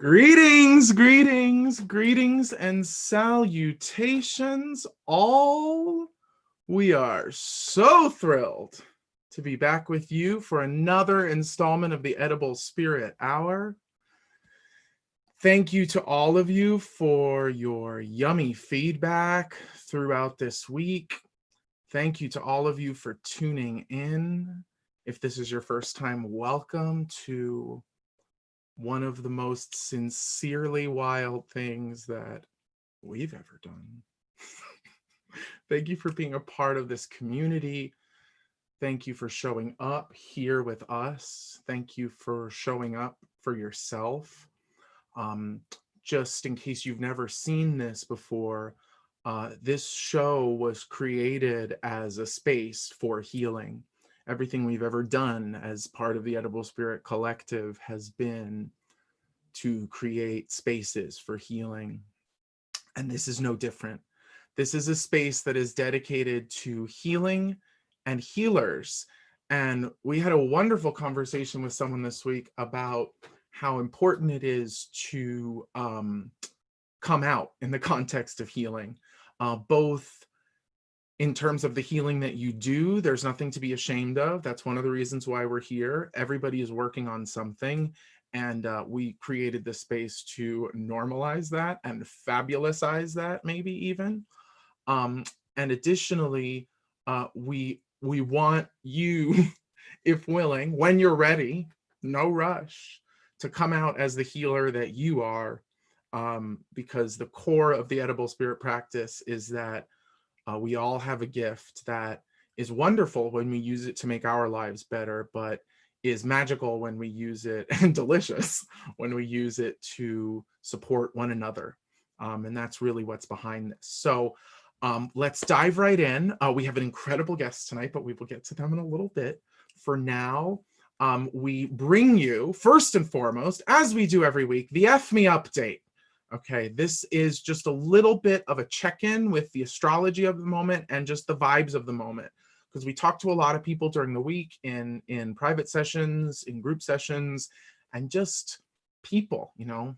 Greetings, and salutations, all. We are so thrilled to be back with you for another installment of the Edible Spirit Hour. Thank you to all of you for your yummy feedback throughout this week. Thank you to all of you for tuning in. If this is your first time, welcome to one of the most sincerely wild things that we've ever done. Thank you for being a part of this community. Thank you for showing up here with us. Thank you for showing up for yourself. Just in case you've never seen this before, this show was created as a space for healing. Everything we've ever done as part of the Edible Spirit Collective has been to create spaces for healing. And this is no different. This is a space that is dedicated to healing and healers. And we had a wonderful conversation with someone this week about how important it is to come out in the context of healing, both in terms of the healing that you do. There's nothing to be ashamed of. That's one of the reasons why we're here. Everybody is working on something, and we created this space to normalize that and fabulousize that, maybe even. And additionally, we want you, if willing, when you're ready, no rush, to come out as the healer that you are, because the core of the Edible Spirit practice is that we all have a gift that is wonderful when we use it to make our lives better, but is magical when we use it, and delicious when we use it to support one another. And that's really what's behind this. So let's dive right in. We have an incredible guest tonight, but we will get to them in a little bit. For now, we bring you, first and foremost, as we do every week, the F Me update. Okay, this is just a little bit of a check-in with the astrology of the moment and just the vibes of the moment, because we talked to a lot of people during the week in private sessions, in group sessions, and just people, you know.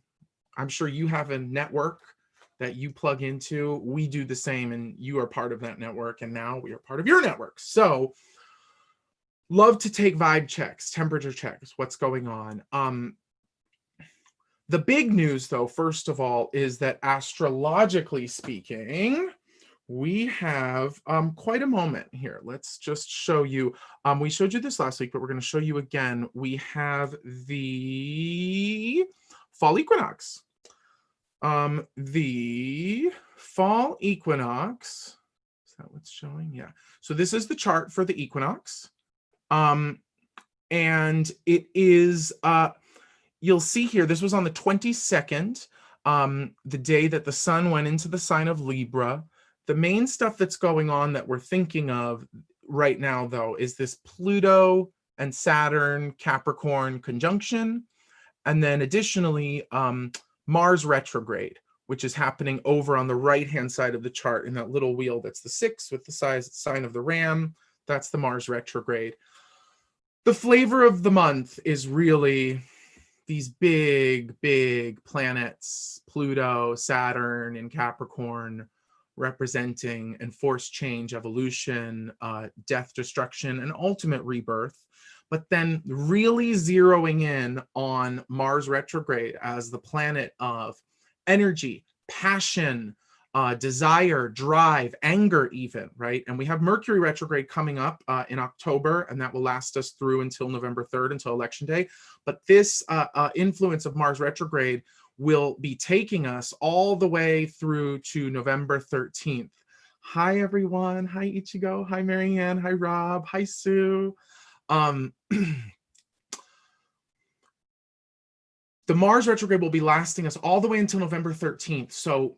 I'm sure you have a network that you plug into. We do the same, and you are part of that network, and now we are part of your network. So love to take vibe checks, temperature checks, what's going on. The big news, though, first of all, is that astrologically speaking, we have quite a moment here. Let's just show you. We showed you this last week, but we're going to show you again. We have the fall equinox. The fall equinox, is that what's showing? Yeah. So this is the chart for the equinox. And it is... you'll see here, this was on the 22nd, the day that the sun went into the sign of Libra. The main stuff that's going on that we're thinking of right now, though, is this Pluto and Saturn Capricorn conjunction. And then additionally, Mars retrograde, which is happening over on the right-hand side of the chart in that little wheel that's the 6 with the sign of the ram. That's the Mars retrograde. The flavor of the month is really these big planets, Pluto, Saturn, and Capricorn, representing enforced change, evolution, death, destruction, and ultimate rebirth. But then really zeroing in on Mars retrograde as the planet of energy, passion, desire, drive, anger even, right? And we have Mercury retrograde coming up in October, and that will last us through until November 3rd, until Election Day. But this influence of Mars retrograde will be taking us all the way through to November 13th. Hi, everyone. Hi, Ichigo. Hi, Marianne. Hi, Rob. Hi, Sue. The Mars retrograde will be lasting us all the way until November 13th. So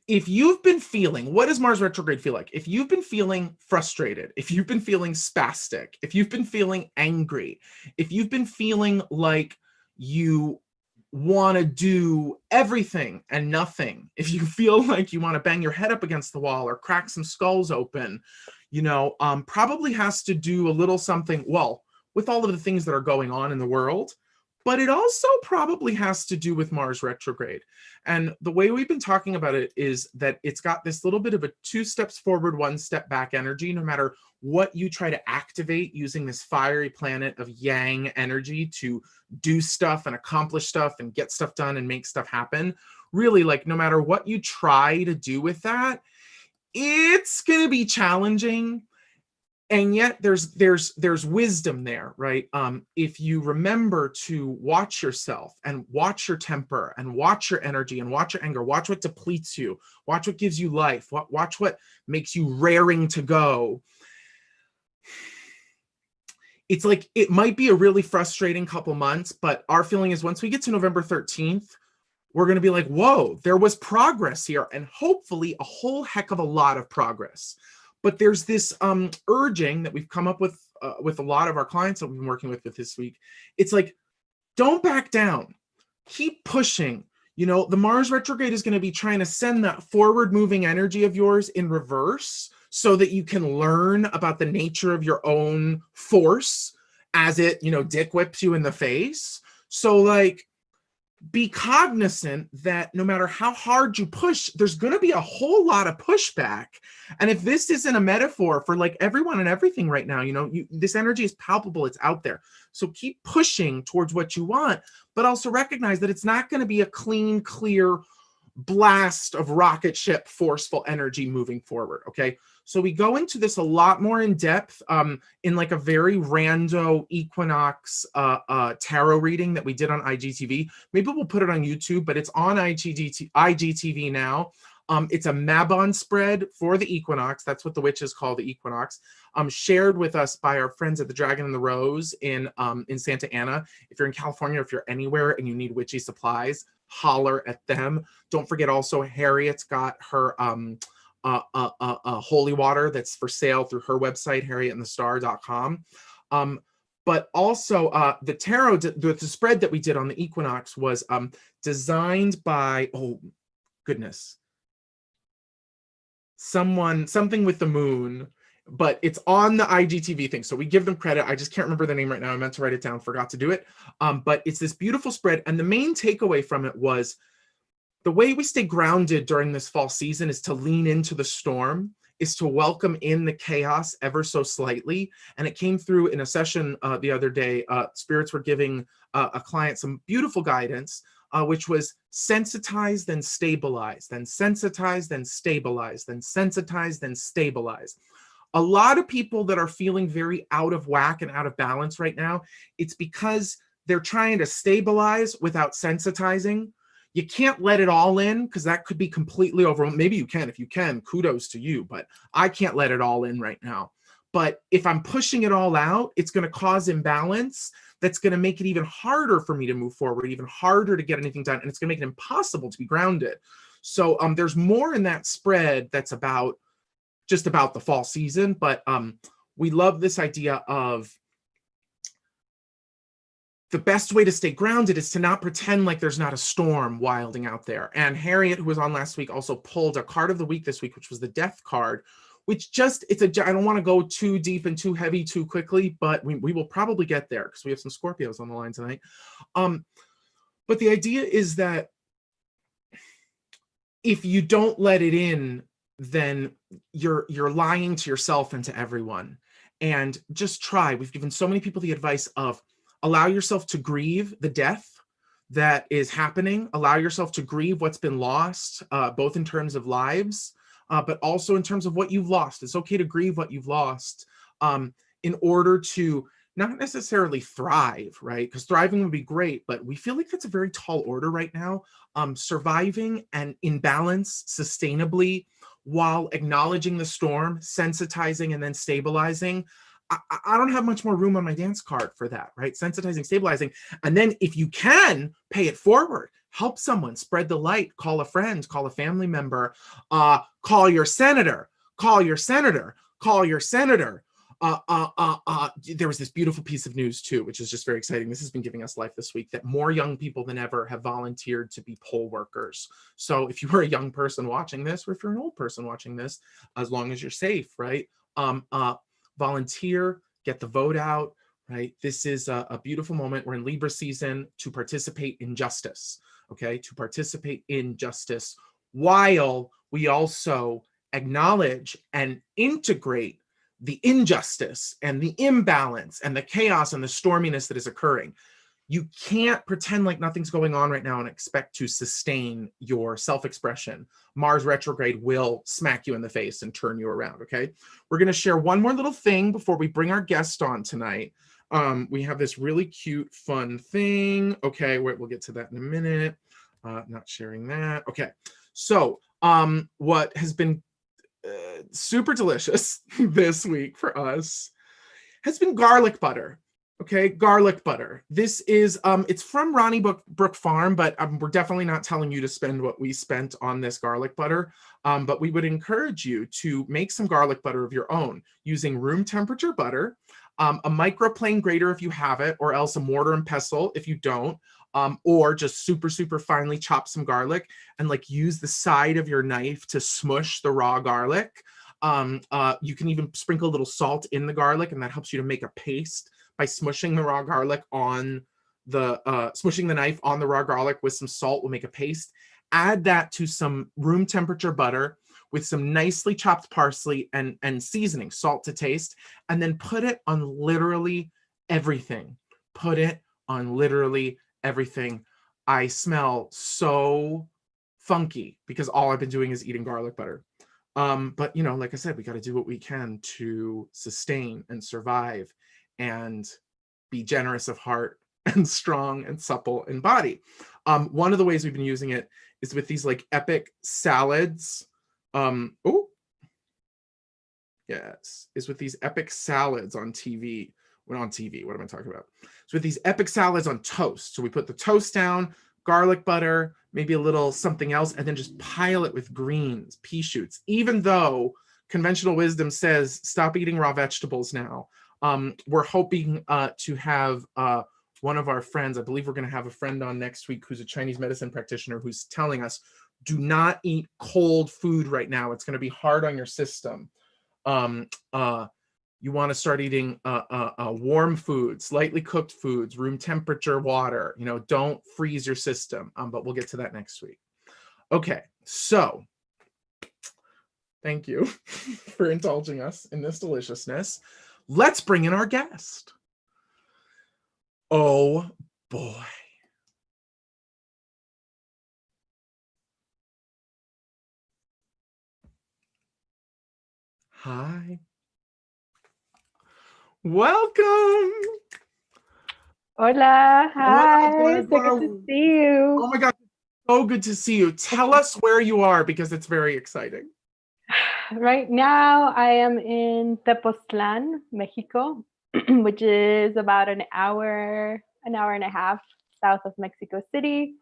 if you've been feeling, what does Mars retrograde feel like? If you've been feeling frustrated, if you've been feeling spastic, if you've been feeling angry, if you've been feeling like you want to do everything and nothing, if you feel like you want to bang your head up against the wall or crack some skulls open, you know, probably has to do a little something, well, with all of the things that are going on in the world, but it also probably has to do with Mars retrograde. And the way we've been talking about it is that it's got this little bit of a 2 steps forward, 1 step back energy, no matter what you try to activate using this fiery planet of yang energy to do stuff and accomplish stuff and get stuff done and make stuff happen. Really, like, no matter what you try to do with that, it's going to be challenging. And yet there's wisdom there, right? If you remember to watch yourself and watch your temper and watch your energy and watch your anger, watch what depletes you, watch what gives you life, watch what makes you raring to go. It's like, it might be a really frustrating couple months, but our feeling is once we get to November 13th, we're going to be like, whoa, there was progress here, and hopefully a whole heck of a lot of progress. But there's this urging that we've come up with a lot of our clients that we've been working with this week. It's like, don't back down. Keep pushing. You know, the Mars retrograde is going to be trying to send that forward moving energy of yours in reverse so that you can learn about the nature of your own force as it, you know, dick whips you in the face. So, like, be cognizant that no matter how hard you push, there's going to be a whole lot of pushback. And if this isn't a metaphor for like everyone and everything right now, you know, this energy is palpable, it's out there. So keep pushing towards what you want, but also recognize that it's not going to be a clean, clear blast of rocket ship forceful energy moving forward. Okay. So we go into this a lot more in depth in like a very rando equinox tarot reading that we did on IGTV. Maybe we'll put it on YouTube, but it's on IGTV now. It's a Mabon spread for the equinox. That's what the witches call the equinox. Shared with us by our friends at the Dragon and the Rose in Santa Ana. If you're in California, if you're anywhere and you need witchy supplies, holler at them. Don't forget also Harriet's got her holy water that's for sale through her website, harrietandthestar.com. But also the tarot, the spread that we did on the equinox was designed by, oh goodness, something with the moon, but it's on the IGTV thing. So we give them credit. I just can't remember the name right now. I meant to write it down, forgot to do it. But it's this beautiful spread. And the main takeaway from it was the way we stay grounded during this fall season is to lean into the storm, is to welcome in the chaos ever so slightly. And it came through in a session the other day. Spirits were giving a client some beautiful guidance, which was sensitize, then stabilize, then sensitize, then stabilize, then sensitize, then stabilize. A lot of people that are feeling very out of whack and out of balance right now, it's because they're trying to stabilize without sensitizing. You can't let it all in because that could be completely overwhelming. Maybe you can. If you can, kudos to you, but I can't let it all in right now. But if I'm pushing it all out, it's going to cause imbalance. That's going to make it even harder for me to move forward, even harder to get anything done. And it's going to make it impossible to be grounded. So there's more in that spread that's just about the fall season. But we love this idea of the best way to stay grounded is to not pretend like there's not a storm wilding out there. And Harriet, who was on last week, also pulled a card of the week this week, which was the Death card, which just, I don't want to go too deep and too heavy too quickly, but we will probably get there because we have some Scorpios on the line tonight. But the idea is that if you don't let it in, then you're lying to yourself and to everyone. And just try. We've given so many people the advice of allow yourself to grieve the death that is happening. Allow yourself to grieve what's been lost, both in terms of lives, but also in terms of what you've lost. It's okay to grieve what you've lost in order to not necessarily thrive, right? Because thriving would be great, but we feel like that's a very tall order right now. Surviving and in balance sustainably while acknowledging the storm, sensitizing, and then stabilizing. I don't have much more room on my dance card for that, right? Sensitizing, stabilizing. And then if you can, pay it forward. Help someone, spread the light, call a friend, call a family member, call your senator, call your senator, call your senator. There was this beautiful piece of news too, which is just very exciting. This has been giving us life this week, that more young people than ever have volunteered to be poll workers. So if you are a young person watching this, or if you're an old person watching this, as long as you're safe, right? Volunteer, get the vote out, right? This is a beautiful moment. We're in Libra season to participate in justice, okay? To participate in justice while we also acknowledge and integrate the injustice and the imbalance and the chaos and the storminess that is occurring. You can't pretend like nothing's going on right now and expect to sustain your self-expression. Mars retrograde will smack you in the face and turn you around, okay? We're going to share one more little thing before we bring our guest on tonight. We have this really cute, fun thing. Okay, we'll get to that in a minute. Not sharing that. Okay, so what has been super delicious this week for us has been garlic butter. Okay, garlic butter. This is, it's from Ronnie Brook Farm, but we're definitely not telling you to spend what we spent on this garlic butter. But we would encourage you to make some garlic butter of your own using room temperature butter, a microplane grater if you have it, or else a mortar and pestle if you don't, or just super, super finely chop some garlic and like use the side of your knife to smush the raw garlic. You can even sprinkle a little salt in the garlic, and that helps you to make a paste by smushing the raw garlic on the, smushing the knife on the raw garlic with some salt will make a paste. Add that to some room temperature butter with some nicely chopped parsley and seasoning, salt to taste, and then put it on literally everything. Put it on literally everything. I smell so funky because all I've been doing is eating garlic butter. But you know, like I said, we got to do what we can to sustain and survive and be generous of heart and strong and supple in body. One of the ways we've been using it is with these like epic salads. Is with these epic salads on TV. When on TV, what am I talking about? So with these epic salads on toast. So we put the toast down, garlic butter, maybe a little something else, and then just pile it with greens, pea shoots. Even though conventional wisdom says stop eating raw vegetables now, we're hoping to have one of our friends, I believe we're going to have a friend on next week who's a Chinese medicine practitioner who's telling us, do not eat cold food right now. It's going to be hard on your system. You want to start eating warm foods, lightly cooked foods, room temperature water. You know, don't freeze your system. But we'll get to that next week. Okay, so thank you for indulging us in this deliciousness. Let's bring in our guest. Oh boy. Hi. Welcome. Hola, hi, so good to see you. Oh my God, so good to see you. Tell us where you are because it's very exciting. Right now, I am in Tepoztlán, Mexico, which is about an hour and a half south of Mexico City.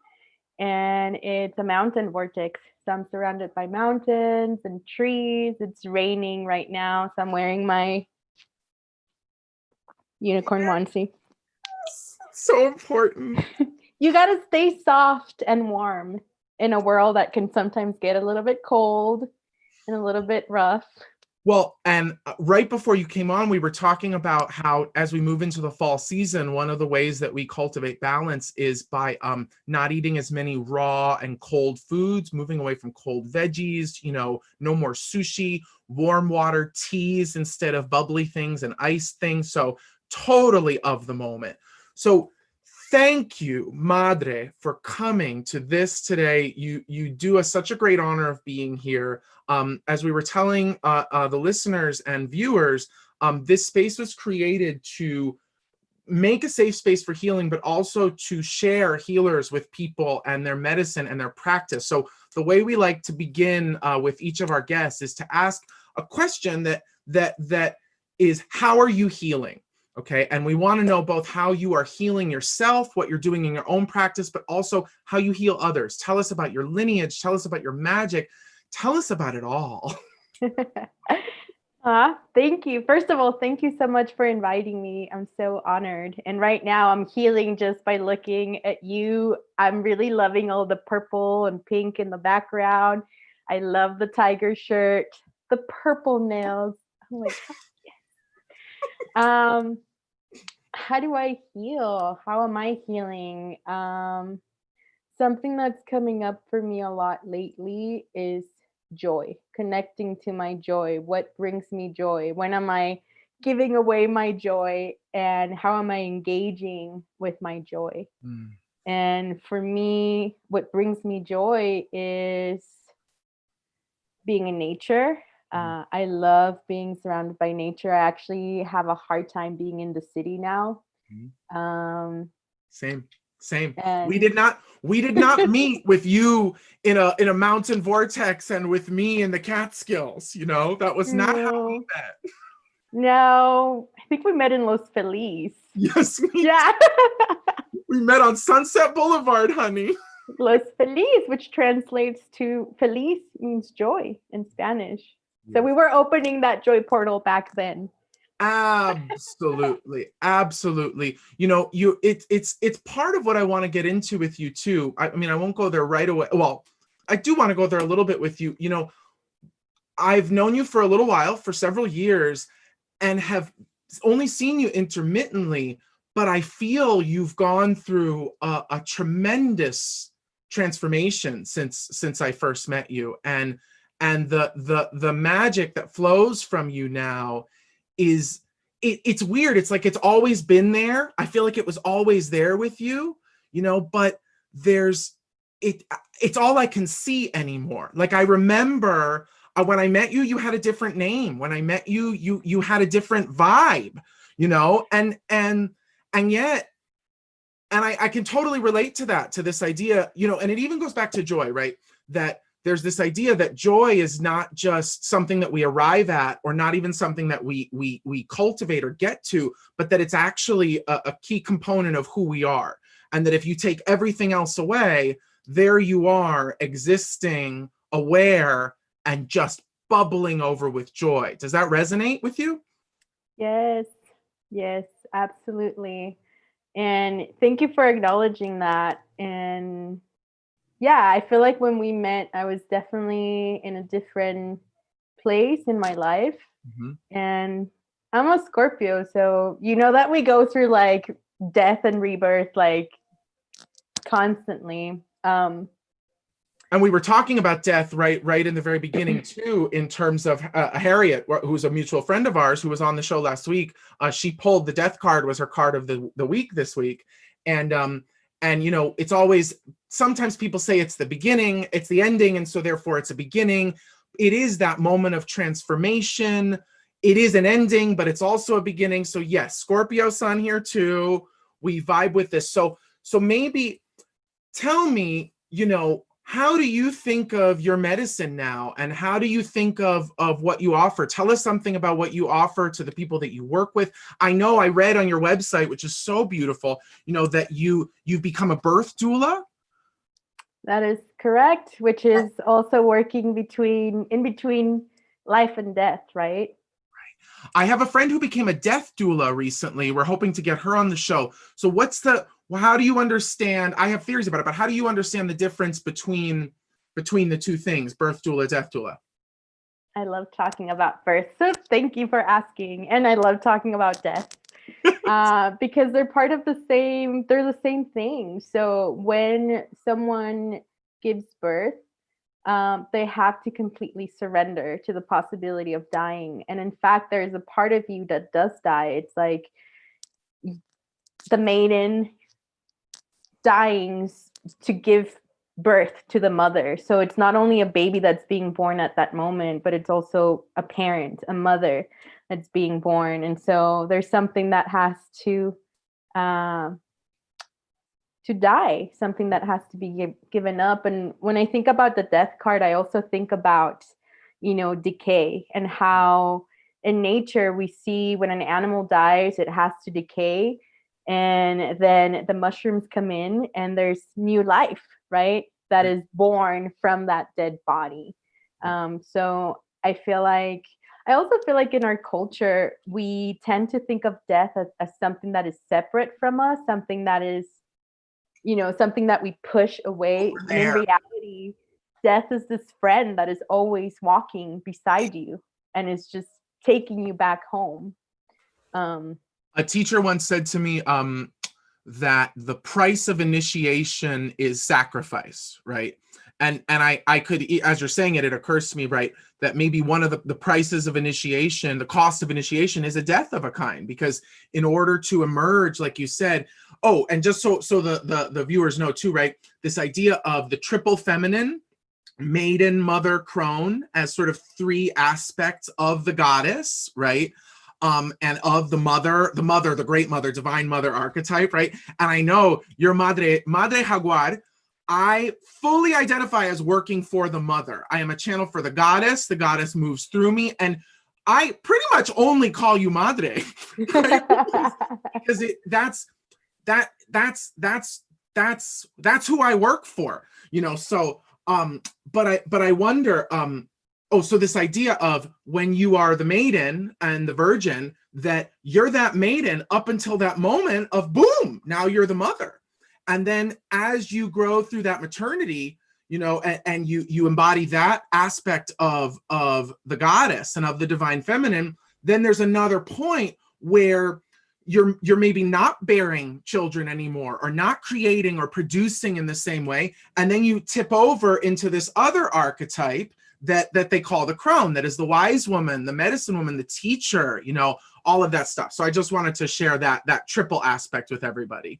And it's a mountain vortex. So I'm surrounded by mountains and trees. It's raining right now. So I'm wearing my unicorn onesie. So important. You got to stay soft and warm in a world that can sometimes get a little bit cold and a little bit rough. Well, and right before you came on, we were talking about how as we move into the fall season, one of the ways that we cultivate balance is by not eating as many raw and cold foods, moving away from cold veggies, you know, no more sushi, warm water teas instead of bubbly things and ice things. So totally of the moment. So thank you, Madre, for coming to this today. You do us such a great honor of being here. As we were telling the listeners and viewers, this space was created to make a safe space for healing, but also to share healers with people and their medicine and their practice. So the way we like to begin with each of our guests is to ask a question that is, how are you healing? Okay, and we want to know both how you are healing yourself, what you're doing in your own practice, but also how you heal others. Tell us about your lineage. Tell us about your magic. Tell us about it all. Thank you. First of all, thank you so much for inviting me. I'm so honored. And right now I'm healing just by looking at you. I'm really loving all the purple and pink in the background. I love the tiger shirt, the purple nails. Oh my God. Yes. How do I heal? How am I healing? Something that's coming up for me a lot lately is joy, connecting to my joy. What brings me joy? When am I giving away my joy? And how am I engaging with my joy? Mm. And for me, what brings me joy is being in nature. I love being surrounded by nature. I actually have a hard time being in the city now. Mhm. Um, Same, same. We and did not meet with you in a mountain vortex and with me in the Catskills, you know? That was not how we no, met. no, I think we met in Los Feliz. Yes, Yeah, we met on Sunset Boulevard, honey. Los Feliz, which translates to Feliz means joy in Spanish. So we were opening that joy portal back then. Absolutely, absolutely. You know, it's part of what I want to get into with you too. I mean, I won't go there right away. Well, I do want to go there a little bit with you. You know, I've known you for a little while, for several years, and have only seen you intermittently, but I feel you've gone through a tremendous transformation since I first met you, and the magic that flows from you now is it's weird. It's like it's always been there. I feel like it was always there with you, you know, but there's it it's all I can see anymore. Like I remember when I met you, you had a different name. When I met you, you had a different vibe, you know, and yet, and I can totally relate to that, to this idea, you know, and it even goes back to joy, right? That there's this idea that joy is not just something that we arrive at, or not even something that we cultivate or get to, but that it's actually a key component of who we are. And that if you take everything else away, there you are existing, aware, and just bubbling over with joy. Does that resonate with you? Yes, yes, absolutely. And thank you for acknowledging that. And yeah, I feel like when we met, I was definitely in a different place in my life. Mm-hmm. And I'm a Scorpio, so you know that we go through like death and rebirth like constantly. And we were talking about death right in the very beginning too, in terms of Harriet, who's a mutual friend of ours who was on the show last week. She pulled the death card, was her card of the week this week. And you know, it's always, sometimes people say it's the beginning, it's the ending, and so therefore it's a beginning. It is that moment of transformation. It is an ending, but it's also a beginning. So yes, Scorpio sun here too. We vibe with this. So maybe tell me, you know, how do you think of your medicine now, and how do you think of what you offer? Tell us something about what you offer to the people that you work with. I know I read on your website, which is so beautiful, you know, that you've become a birth doula. That is correct, which is also working in between life and death, right? I have a friend who became a death doula recently. We're hoping to get her on the show. So how do you understand? I have theories about it, but how do you understand the difference between the two things, birth doula, death doula? I love talking about birth, so thank you for asking. And I love talking about death because they're they're the same thing. So when someone gives birth, they have to completely surrender to the possibility of dying. And in fact, there's a part of you that does die. It's like the maiden dying to give birth to the mother. So it's not only a baby that's being born at that moment, but it's also a parent, a mother that's being born. And so there's something that has uh, to die, something that has to be given up. And when I think about the death card, I also think about, you know, decay, and how in nature we see when an animal dies, it has to decay. And then the mushrooms come in and there's new life, right? That is born from that dead body. So I also feel like in our culture, we tend to think of death as something that is separate from us, something that is, you know, something that we push away. When in reality, death is this friend that is always walking beside you and is just taking you back home. A teacher once said to me that the price of initiation is sacrifice, right? And I could, as you're saying it, it occurs to me, right, that maybe one of the prices of initiation, the cost of initiation, is a death of a kind, because in order to emerge, like you said, oh, and just so the viewers know too, right, this idea of the triple feminine, maiden, mother, crone, as sort of three aspects of the goddess, right? And of the mother, the great mother, divine mother archetype, right? And I know your madre jaguar, I fully identify as working for the mother. I am a channel for the goddess. The goddess moves through me, and I pretty much only call you madre, right? because that's who I work for, you know. So but I wonder, so this idea of when you are the maiden and the virgin, that you're that maiden up until that moment of boom, now you're the mother. And then as you grow through that maternity, you know, and you embody that aspect of the goddess and of the divine feminine, then there's another point where you're maybe not bearing children anymore, or not creating or producing in the same way. And then you tip over into this other archetype that they call the crone, that is the wise woman, the medicine woman, the teacher, you know, all of that stuff. So I just wanted to share that triple aspect with everybody.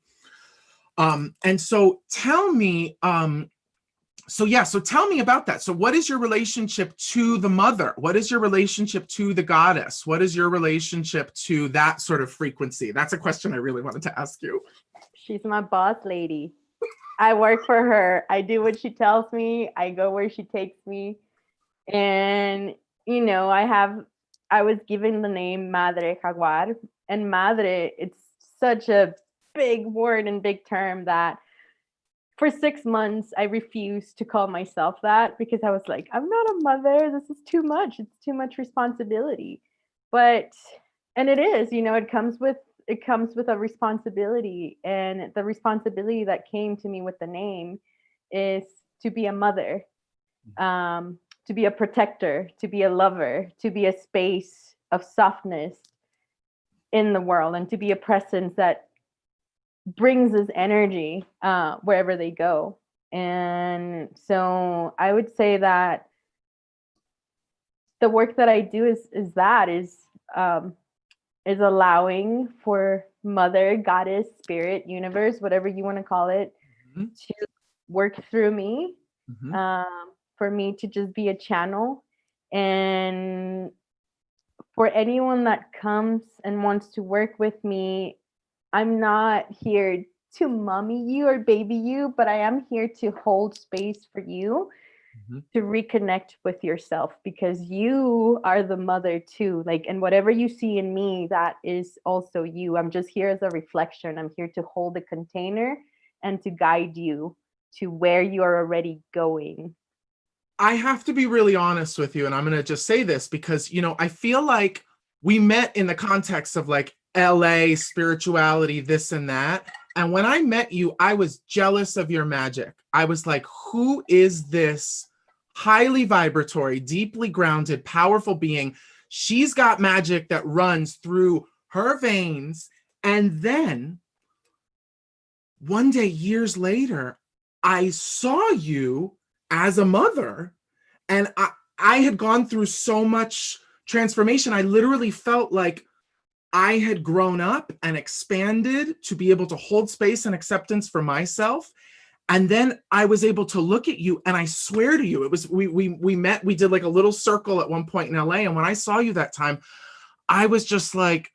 And so tell me, so tell me about that. So what is your relationship to the mother? What is your relationship to the goddess? What is your relationship to that sort of frequency? That's a question I really wanted to ask you. She's my boss lady. I work for her. I do what she tells me. I go where she takes me. And, you know, I was given the name Madre Jaguar, and Madre, it's such a big word and big term that for 6 months, I refused to call myself that, because I was like, I'm not a mother. This is too much. It's too much responsibility. And it is, you know, it comes with a responsibility. And the responsibility that came to me with the name is to be a mother, to be a protector, to be a lover, to be a space of softness in the world, and to be a presence that brings this energy wherever they go. And so I would say that the work that I do is allowing for mother, goddess, spirit, universe, whatever you want to call it, to work through me, for me to just be a channel. And for anyone that comes and wants to work with me, I'm not here to mommy you or baby you, but I am here to hold space for you to reconnect with yourself, because you are the mother too. Like, and whatever you see in me, that is also you. I'm just here as a reflection. I'm here to hold a container and to guide you to where you are already going. I have to be really honest with you, and I'm going to just say this because, you know, I feel like we met in the context of like LA spirituality, this and that. And when I met you, I was jealous of your magic. I was like, who is this highly vibratory, deeply grounded, powerful being? She's got magic that runs through her veins. And then one day, years later, I saw you as a mother, and I had gone through so much transformation. I literally felt like I had grown up and expanded to be able to hold space and acceptance for myself. And then I was able to look at you, and I swear to you, it was, we met, we did like a little circle at one point in LA. And when I saw you that time, I was just like,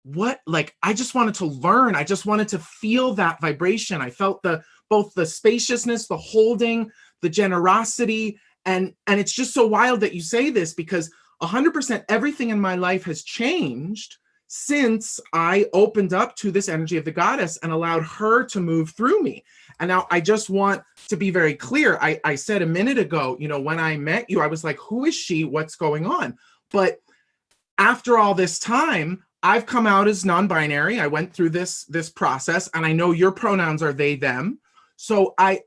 what? Like, I just wanted to learn. I just wanted to feel that vibration. I felt both the spaciousness, the holding, the generosity. And it's just so wild that you say this, because 100% everything in my life has changed since I opened up to this energy of the goddess and allowed her to move through me. And now I just want to be very clear. I said a minute ago, you know, when I met you, I was like, who is she? What's going on? But after all this time, I've come out as non-binary. I went through this process, and I know your pronouns are they, them. So I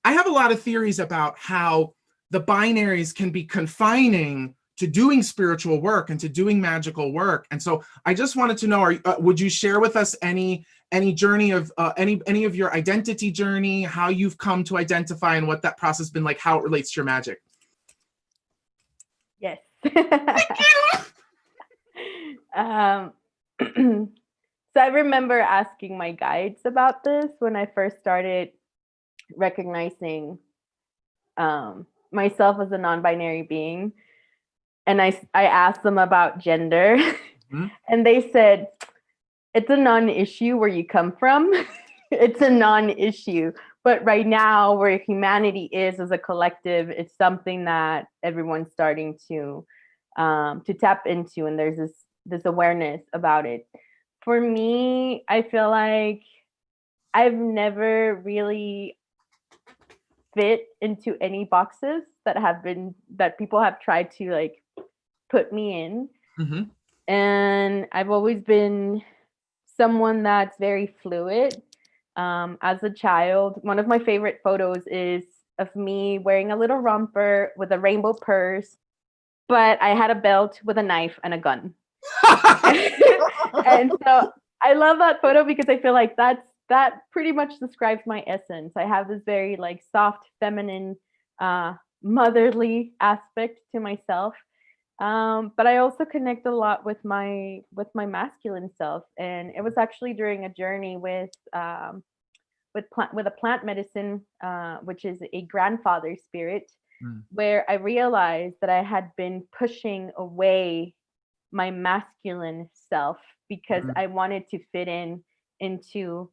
have a lot of theories about how the binaries can be confining doing spiritual work and to doing magical work. And so I just wanted to know, would you share with us any journey of any of your identity journey, how you've come to identify and what that process has been like, how it relates to your magic? Yes. So I remember asking my guides about this when I first started recognizing myself as a non-binary being. And I asked them about gender, mm-hmm. and they said, it's a non-issue where you come from. It's a non-issue. But right now, where humanity is as a collective, it's something that everyone's starting to tap into, and there's this awareness about it. For me, I feel like I've never really fit into any boxes that people have tried to like put me in. Mm-hmm. And I've always been someone that's very fluid. As a child, one of my favorite photos is of me wearing a little romper with a rainbow purse, but I had a belt with a knife and a gun. And so I love that photo because I feel like that pretty much describes my essence. I have this very like soft, feminine, motherly aspect to myself. But I also connect a lot with my masculine self. And it was actually during a journey with a plant medicine, which is a grandfather spirit, where I realized that I had been pushing away my masculine self because I wanted to fit into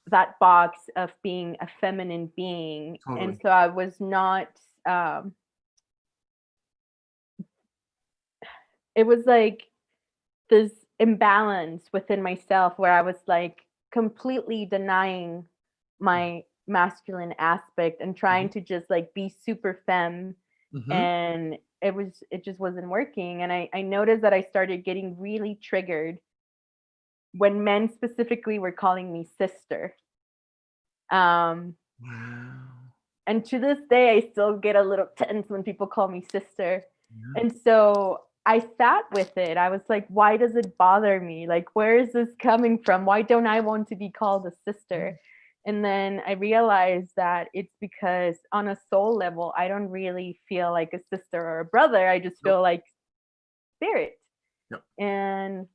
that box of being a feminine being. Totally. And so I was not, it was like this imbalance within myself where I was like completely denying my masculine aspect and trying to just like be super femme. And it just wasn't working. And I noticed that I started getting really triggered when men specifically were calling me sister. Wow. And to this day, I still get a little tense when people call me sister. Yeah. And so I sat with it. I was like, why does it bother me? Like, where is this coming from? Why don't I want to be called a sister? And then I realized that it's because on a soul level, I don't really feel like a sister or a brother. I just feel like spirit. And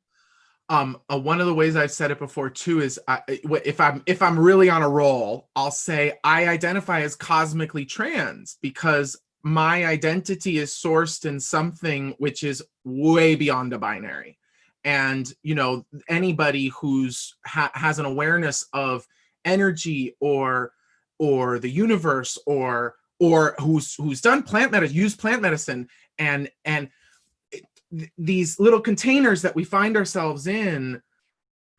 one of the ways I've said it before too is if I'm really on a roll, I'll say I identify as cosmically trans because my identity is sourced in something which is way beyond a binary. And anybody who's has an awareness of energy or the universe or who's done used plant medicine and these little containers that we find ourselves in,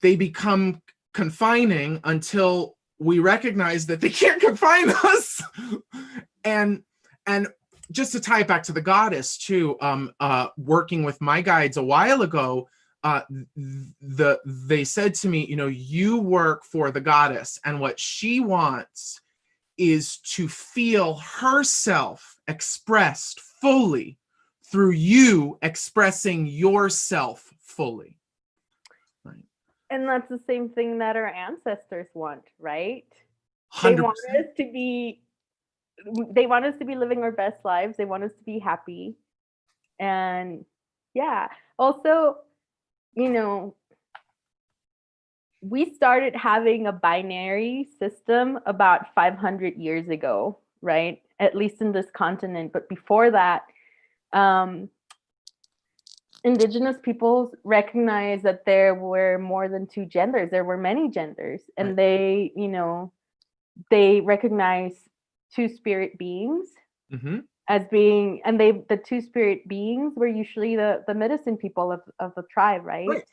they become confining until we recognize that they can't confine us. And just to tie it back to the goddess too, working with my guides a while ago, they said to me, you work for the goddess, and what she wants is to feel herself expressed fully through you expressing yourself fully. Right. And that's the same thing that our ancestors want, right? 100%. They want us to be living our best lives. They want us to be happy. And yeah, also, we started having a binary system about 500 years ago, right? At least in this continent. But before that, indigenous peoples recognized that there were more than two genders. There were many genders, and right. They recognized two spirit beings as being, and the two spirit beings were usually the medicine people of the tribe, right?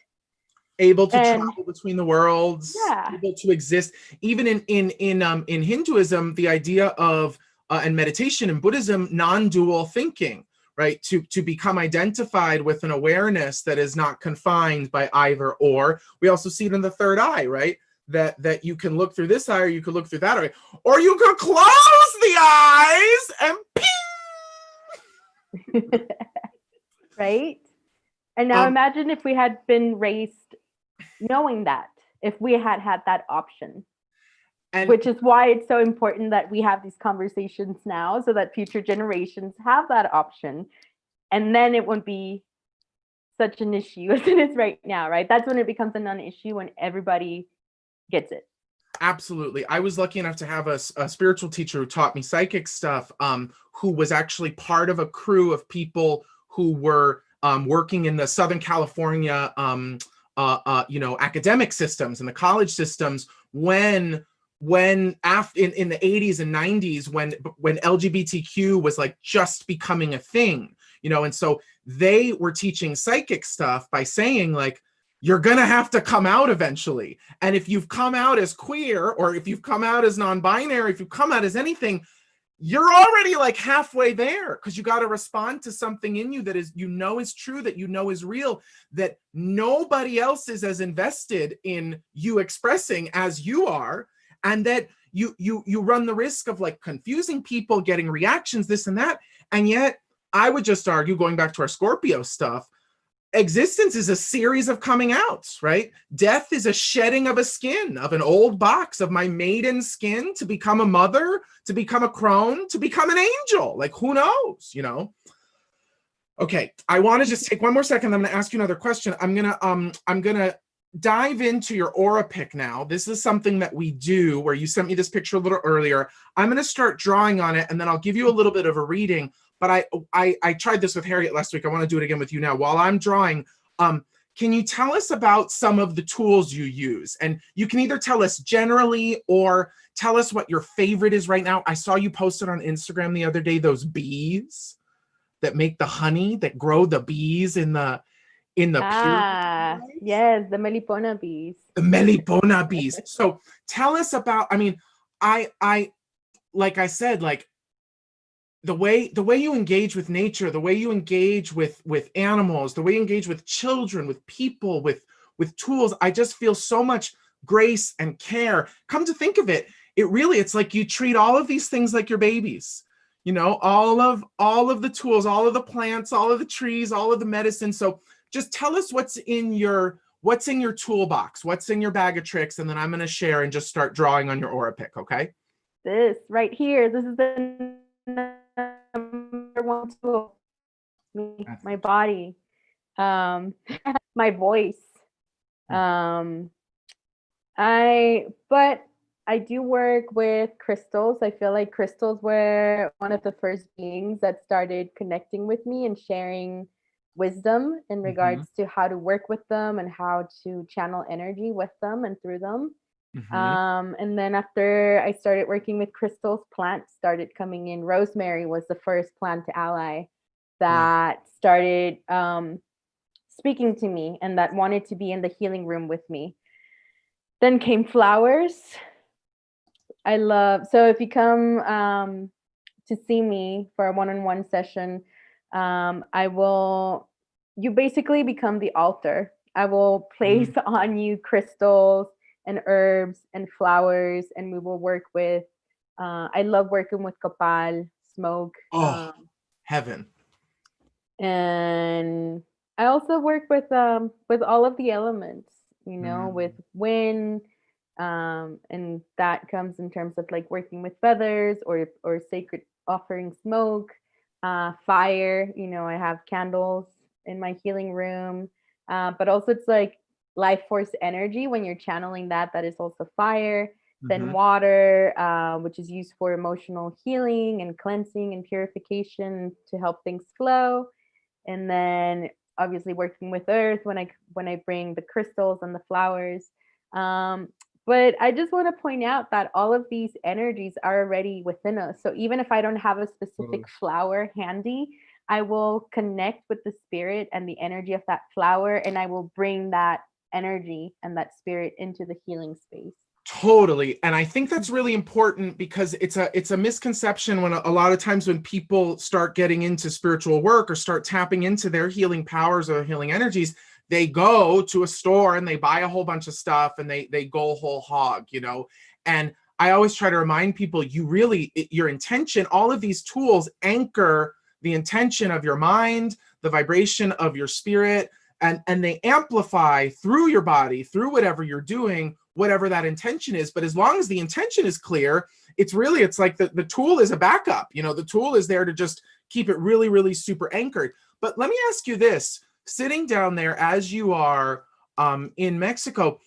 Able to travel between the worlds, able to exist. Even in Hinduism, the idea of and meditation in Buddhism, non-dual thinking, right? To become identified with an awareness that is not confined by either or. We also see it in the third eye, right? That you can look through this eye, or you could look through that eye, or you could close the eyes and ping. right? And now Um, imagine if we had been raised knowing that, if we had had that option, and which is why it's so important that we have these conversations now so that future generations have that option. And then it won't be such an issue as it is right now, right? That's when it becomes a non-issue, when everybody gets it. absolutely. I was lucky enough to have a spiritual teacher who taught me psychic stuff, who was actually part of a crew of people who were working in the Southern California, academic systems and the college systems when after in the 80s and 90s, when LGBTQ was like just becoming a thing, and so they were teaching psychic stuff by saying, like, you're going to have to come out eventually. And if you've come out as queer, or if you've come out as non-binary, if you've come out as anything, you're already like halfway there, because you got to respond to something in you that is, is true, that is real, that nobody else is as invested in you expressing as you are. And that you run the risk of like confusing people, getting reactions, this and that. And yet I would just argue, going back to our Scorpio stuff, existence is a series of coming outs, right? Death is a shedding of a skin, of an old box, of my maiden skin, to become a mother, to become a crone, to become an angel. Like, who knows, Okay, I want to just take one more second. I'm going to ask you another question. I'm going to dive into your AuraPic now. This is something that we do, where you sent me this picture a little earlier. I'm going to start drawing on it, and then I'll give you a little bit of a reading. But I tried this with Harriet last week. I want to do it again with you now. While I'm drawing, can you tell us about some of the tools you use? And you can either tell us generally or tell us what your favorite is right now. I saw you posted on Instagram the other day those bees that make the honey, that grow the bees in the yes, the Melipona bees. The Melipona bees. So tell us about, I like I said, like, the way you engage with nature, the way you engage with animals, the way you engage with children, with people, with tools, I just feel so much grace and care. Come to think of it, it's like you treat all of these things like your babies. All of the tools, all of the plants, all of the trees, all of the medicine. So just tell us what's in your toolbox, what's in your bag of tricks, and then I'm going to share and just start drawing on your AuraPic, okay? This right here, this is the number one tool. My body, my voice. But I do work with crystals. I feel like crystals were one of the first beings that started connecting with me and sharing wisdom in regards to how to work with them and how to channel energy with them and through them. And then after I started working with crystals, plants started coming in. Rosemary was the first plant ally that started speaking to me and that wanted to be in the healing room with me. Then came flowers. So if you come to see me for a one-on-one session, you basically become the altar. I will place on you crystals and herbs and flowers, and we will work with, I love working with copal, smoke. Heaven. And I also work with all of the elements, with wind, and that comes in terms of like working with feathers or sacred offering smoke, fire. I have candles in my healing room, but also it's like life force energy. When you're channeling that is also fire. Then water, which is used for emotional healing and cleansing and purification to help things flow. And then obviously working with earth when I bring the crystals and the flowers. But I just want to point out that all of these energies are already within us. So even if I don't have a specific flower handy, I will connect with the spirit and the energy of that flower, and I will bring that energy and that spirit into the healing space. Totally. And I think that's really important, because it's a misconception when a lot of times when people start getting into spiritual work or start tapping into their healing powers or healing energies, they go to a store and they buy a whole bunch of stuff and they go whole hog, and I always try to remind people, your intention, all of these tools anchor the intention of your mind, the vibration of your spirit, and they amplify through your body, through whatever you're doing, whatever that intention is. But as long as the intention is clear, it's like the tool is a backup. The tool is there to just keep it really, really super anchored. But let me ask you this, sitting down there as you are in Mexico,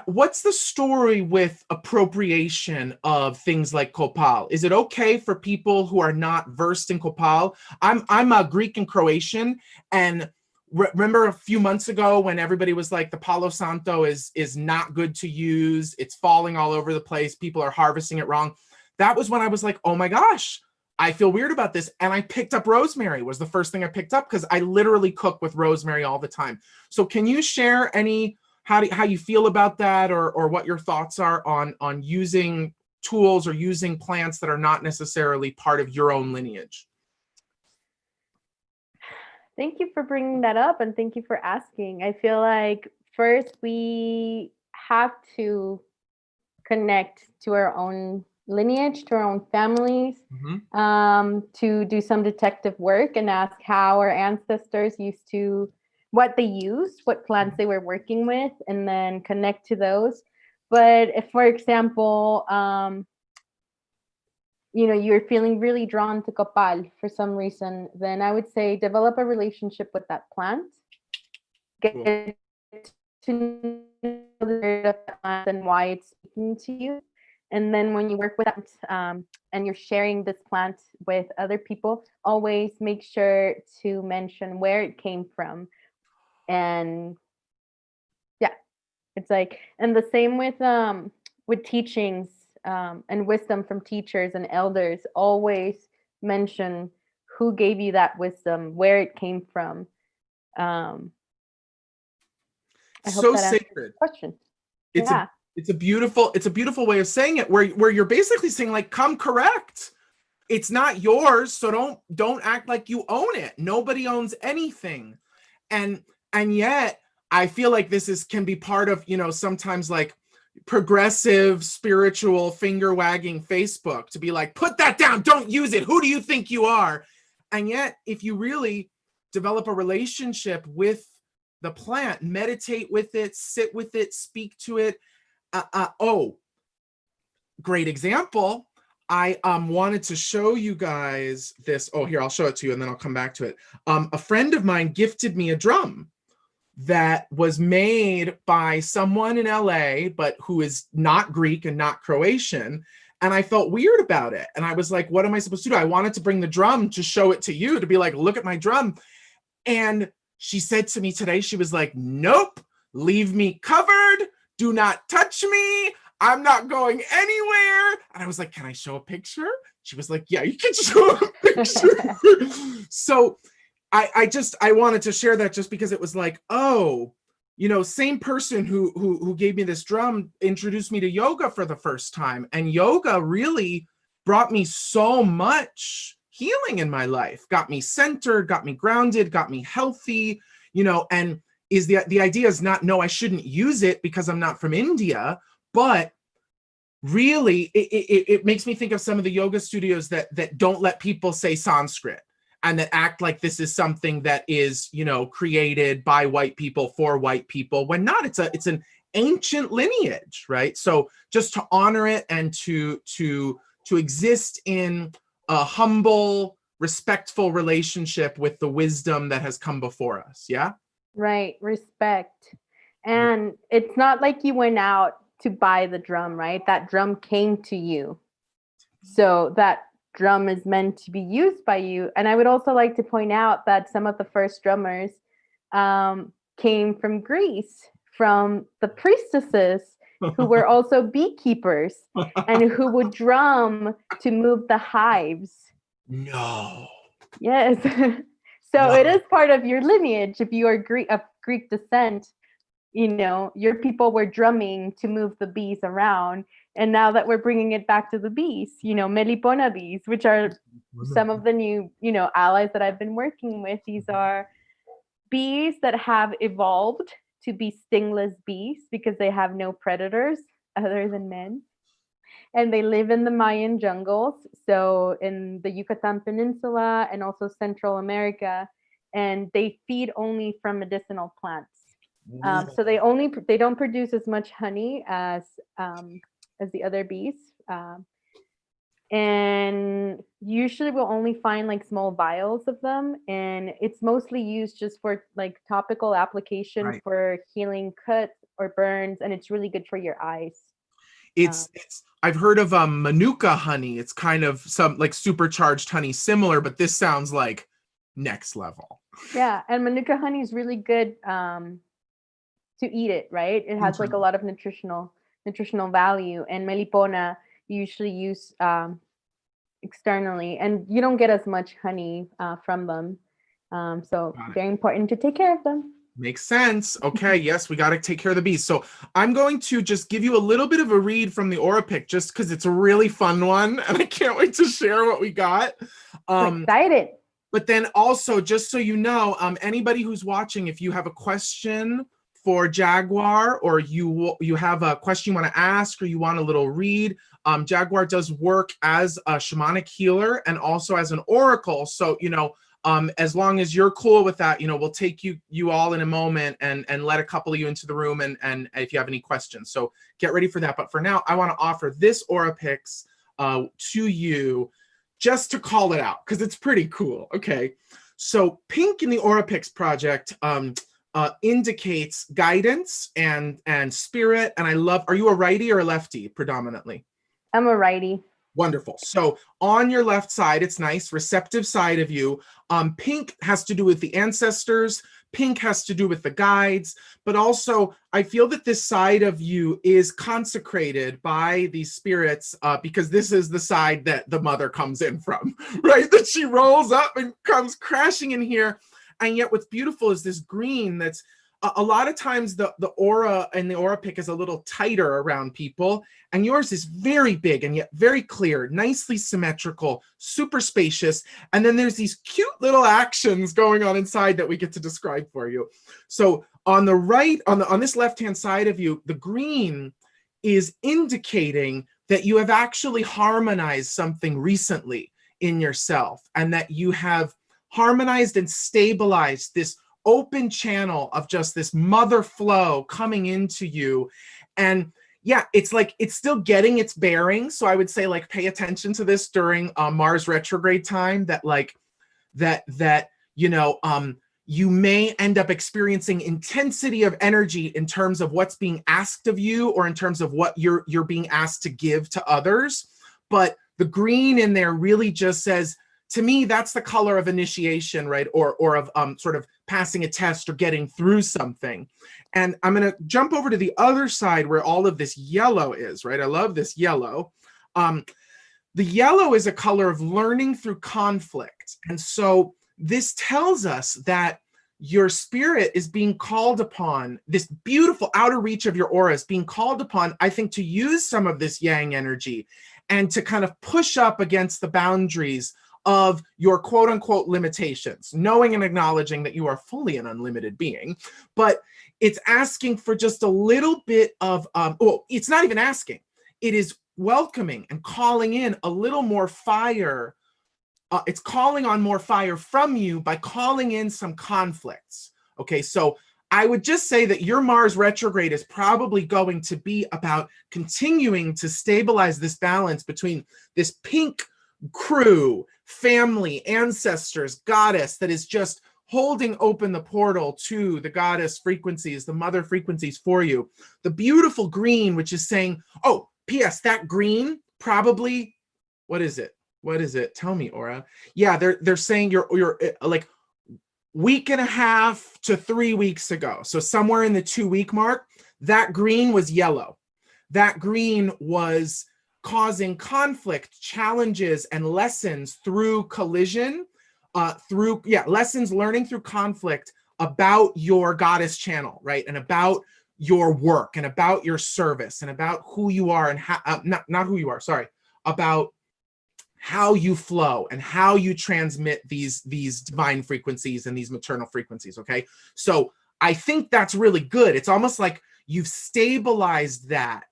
what's the story with appropriation of things like copal? Is it okay for people who are not versed in copal? I'm a Greek and Croatian, and remember a few months ago when everybody was like, the Palo Santo is not good to use, it's falling all over the place, people are harvesting it wrong. That was when I was like, oh my gosh, I feel weird about this. And I picked up rosemary, was the first thing I picked up, because I literally cook with rosemary all the time. So can you share how you feel about that, or what your thoughts are on using tools or using plants that are not necessarily part of your own lineage? Thank you for bringing that up, and thank you for asking. I feel like first we have to connect to our own lineage, to our own families, to do some detective work and ask how our ancestors used to, what they used, what plants they were working with, and then connect to those. But if, for example, you're feeling really drawn to copal for some reason, then I would say develop a relationship with that plant. Get to know the plant and why it's speaking to you. And then when you work with that and you're sharing this plant with other people, always make sure to mention where it came from. And yeah, it's like, and the same with teachings and wisdom from teachers and elders. Always mention who gave you that wisdom, where it came from. I hope So that answers sacred. the question. It's a beautiful way of saying it, where you're basically saying, like, come correct. It's not yours, so don't act like you own it. Nobody owns anything. And yet I feel like this can be part of, sometimes like progressive spiritual finger wagging Facebook, to be like, put that down, don't use it. Who do you think you are? And yet, if you really develop a relationship with the plant, meditate with it, sit with it, speak to it. Great example. I wanted to show you guys this. Oh, here, I'll show it to you and then I'll come back to it. A friend of mine gifted me a drum that was made by someone in LA, but who is not Greek and not Croatian. And I felt weird about it. And I was like, what am I supposed to do? I wanted to bring the drum to show it to you, to be like, look at my drum. And she said to me today, she was like, nope, leave me covered. Do not touch me. I'm not going anywhere. And I was like, can I show a picture? She was like, yeah, you can show a picture. So I wanted to share that, just because it was like, oh, same person who gave me this drum introduced me to yoga for the first time. And yoga really brought me so much healing in my life, got me centered, got me grounded, got me healthy, and is the idea is not, no, I shouldn't use it because I'm not from India, but really it makes me think of some of the yoga studios that don't let people say Sanskrit, and that act like this is something that is, created by white people for white people, when not. It's an ancient lineage, right? So just to honor it and to exist in a humble, respectful relationship with the wisdom that has come before us. Yeah. Right. Respect. And it's not like you went out to buy the drum, right? That drum came to you. So that drum is meant to be used by you. And I would also like to point out that some of the first drummers came from Greece, from the priestesses who were also beekeepers and who would drum to move the hives. No. Yes. So it is part of your lineage. If you are of Greek descent, your people were drumming to move the bees around. And now that we're bringing it back to the bees, Melipona bees, which are some of the new, allies that I've been working with. These are bees that have evolved to be stingless bees because they have no predators other than men. And they live in the Mayan jungles, so in the Yucatan Peninsula and also Central America, and they feed only from medicinal plants. So they don't produce as much honey as the other bees. And usually we'll only find like small vials of them, and it's mostly used just for like topical application Right. for healing cuts or burns, and it's really good for your eyes. It's I've heard of manuka honey. It's kind of some like supercharged honey similar, but this sounds like next level. Yeah, and manuka honey is really good to eat it, right? It has like a lot of nutritional value, and melipona you usually use externally, and you don't get as much honey from them. So very important to take care of them. Makes sense. Okay, yes, we got to take care of the bees. So I'm going to just give you a little bit of a read from the AuraPic, just because it's a really fun one, and I can't wait to share what we got. Excited. But then also, just so you know, anybody who's watching, if you have a question for Jaguar, or you have a question you want to ask, or you want a little read, Jaguar does work as a shamanic healer and also as an oracle. So, you know, as long as you're cool with that, you know, we'll take you all in a moment and let a couple of you into the room and if you have any questions. So get ready for that. But for now, I want to offer this AuraPics to you just to call it out, because it's pretty cool. Okay. So pink in the AuraPics project indicates guidance and spirit. And I love, are you a righty or a lefty predominantly? I'm a righty. Wonderful. So on your left side, it's nice, receptive side of you. Pink has to do with the ancestors. Pink has to do with the guides, but also I feel that this side of you is consecrated by these spirits because this is the side that the mother comes in from, right? That she rolls up and comes crashing in here. And yet what's beautiful is this green that's a lot of times the aura and the AuraPic is a little tighter around people, and yours is very big and yet very clear, nicely symmetrical, super spacious. And then there's these cute little actions going on inside that we get to describe for you. So on the right, on this left-hand side of you, the green is indicating that you have actually harmonized something recently in yourself, and that you have harmonized and stabilized this open channel of just this mother flow coming into you. And yeah, it's like it's still getting its bearings. So I would say, like, pay attention to this during Mars retrograde time, that like that you know, you may end up experiencing intensity of energy in terms of what's being asked of you, or in terms of what you're being asked to give to others. But the green in there really just says, to me, that's the color of initiation, right? Or of sort of passing a test or getting through something. And I'm going to jump over to the other side where all of this yellow is, right? I love this yellow. The yellow is a color of learning through conflict. And so this tells us that your spirit is being called upon, this beautiful outer reach of your aura is being called upon, I think, to use some of this yang energy and to kind of push up against the boundaries of your quote unquote limitations, knowing and acknowledging that you are fully an unlimited being. But it's asking for just a little bit of, well, it's not even asking, it is welcoming and calling in a little more fire. It's calling on more fire from you by calling in some conflicts. Okay, so I would just say that your Mars retrograde is probably going to be about continuing to stabilize this balance between this pink crew, family, ancestors, goddess that is just holding open the portal to the goddess frequencies, the mother frequencies for you. The beautiful green, which is saying, oh, P.S. that green probably, what is it? What is it? Tell me, Aura. Yeah, they're saying you're like week and a half to 3 weeks ago. So somewhere in the 2-week mark, that green was yellow. That green was causing conflict, challenges, and lessons through collision, lessons learning through conflict about your goddess channel, right? And about your work and about your service and about who you are and how, not who you are, sorry, about how you flow and how you transmit these divine frequencies and these maternal frequencies, okay? So I think that's really good. It's almost like you've stabilized that.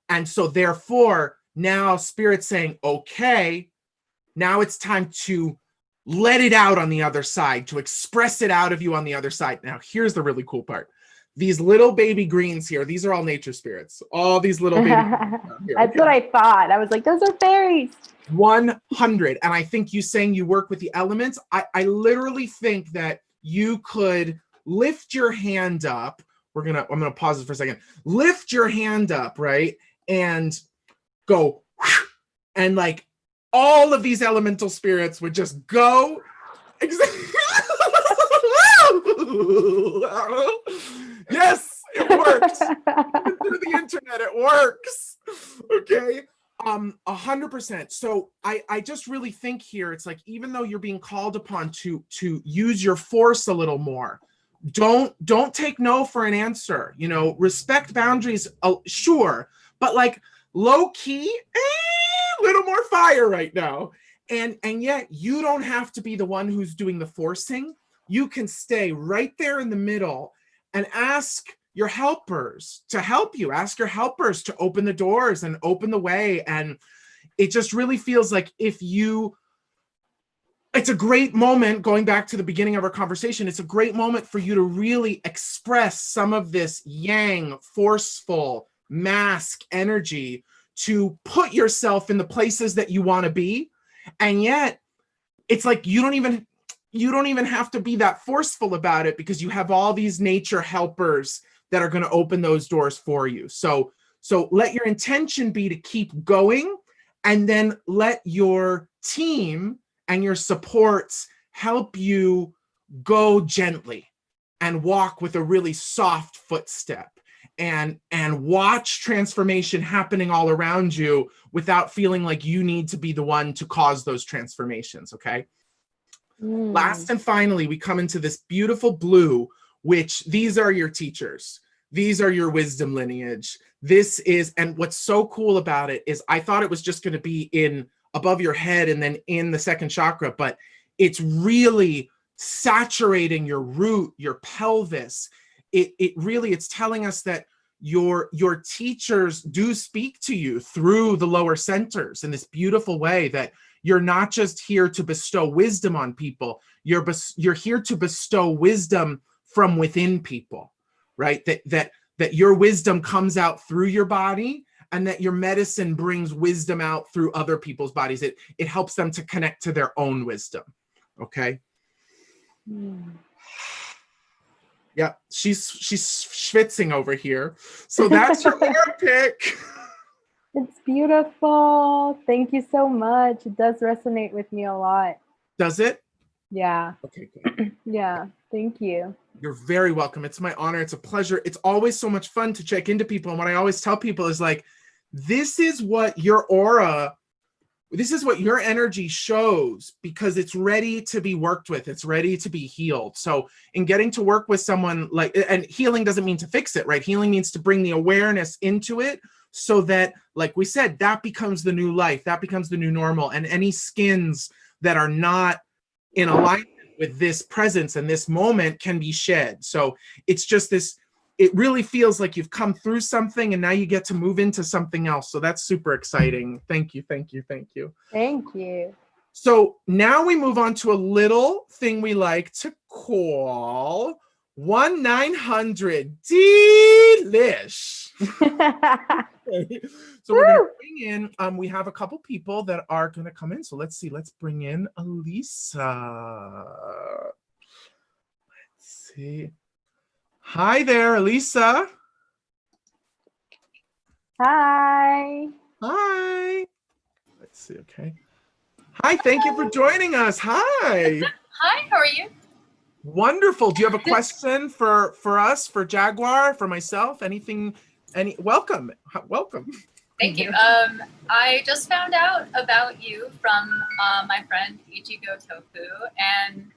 And so therefore, now Spirit's saying, okay, now it's time to let it out on the other side, to express it out of you on the other side. Now, here's the really cool part. These little baby greens here, these are all nature spirits. All these little baby greens here. That's what I thought. I was like, those are fairies. 100. And I think you saying you work with the elements, I literally think that you could lift your hand up. I'm gonna pause it for a second. Lift your hand up, right? And go, and like all of these elemental spirits would just go. Yes, it works. Even through the internet, it works. Okay. 100%. So I just really think here, it's like, even though you're being called upon to use your force a little more, don't take no for an answer. You know, respect boundaries, sure, but like low key, little more fire right now. And yet you don't have to be the one who's doing the forcing. You can stay right there in the middle and ask your helpers to help you. Ask your helpers to open the doors and open the way. And it just really feels like it's a great moment, going back to the beginning of our conversation, it's a great moment for you to really express some of this yang, forceful, mask energy, to put yourself in the places that you want to be. And yet it's like you don't even have to be that forceful about it, because you have all these nature helpers that are going to open those doors for you. So let your intention be to keep going, and then let your team and your supports help you go gently and walk with a really soft footstep, and watch transformation happening all around you without feeling like you need to be the one to cause those transformations. Okay. Last and finally, we come into this beautiful blue, which these are your teachers. These are your wisdom lineage. This is, and what's so cool about it is, I thought it was just going to be in above your head and then in the second chakra, but it's really saturating your root, your pelvis. It's telling us that your teachers do speak to you through the lower centers in this beautiful way, that you're not just here to bestow wisdom on people, you're here to bestow wisdom from within people, right? That your wisdom comes out through your body, and that your medicine brings wisdom out through other people's bodies. It helps them to connect to their own wisdom. Okay. Yeah, she's schwitzing over here. So that's your AuraPic. It's beautiful. Thank you so much. It does resonate with me a lot. Does it? Yeah. Okay, good. Yeah. Thank you. You're very welcome. It's my honor. It's a pleasure. It's always so much fun to check into people. And what I always tell people is like, this is what your aura, this is what your energy shows, because it's ready to be worked with. It's ready to be healed. So in getting to work with someone like, and healing doesn't mean to fix it, right? Healing means to bring the awareness into it, so that, like we said, that becomes the new life, that becomes the new normal. And any skins that are not in alignment with this presence and this moment can be shed. So it's just this, it really feels like you've come through something and now you get to move into something else. So that's super exciting. Thank you, thank you, thank you. Thank you. So now we move on to a little thing we like to call 1-900 Delish. So we're going to bring in, we have a couple people that are going to come in. So let's see, let's bring in Elisa. Let's see. Hi there, Elisa. Hi. Hi. Let's see, okay. Hi, thank you for joining us. Hi. Hi, how are you? Wonderful. Do you have a question for us, for Jaguar, for myself? Anything? Welcome. Thank you. I just found out about you from my friend Ichigo Tofu, and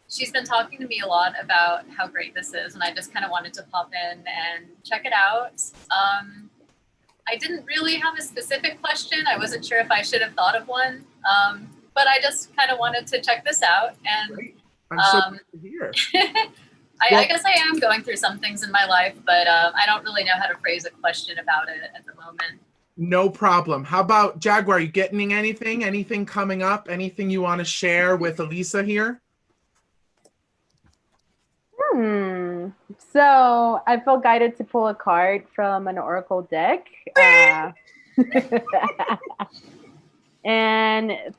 she's been talking to me a lot about how great this is, and I just kind of wanted to pop in and check it out. I didn't really have a specific question. I wasn't sure if I should have thought of one, but I just kind of wanted to check this out. And Great. I'm so glad to hear. I guess I am going through some things in my life, but I don't really know how to phrase a question about it at the moment. No problem. How about Jaguar? You getting anything? Anything coming up? Anything you want to share with Elisa here? So I feel guided to pull a card from an oracle deck. And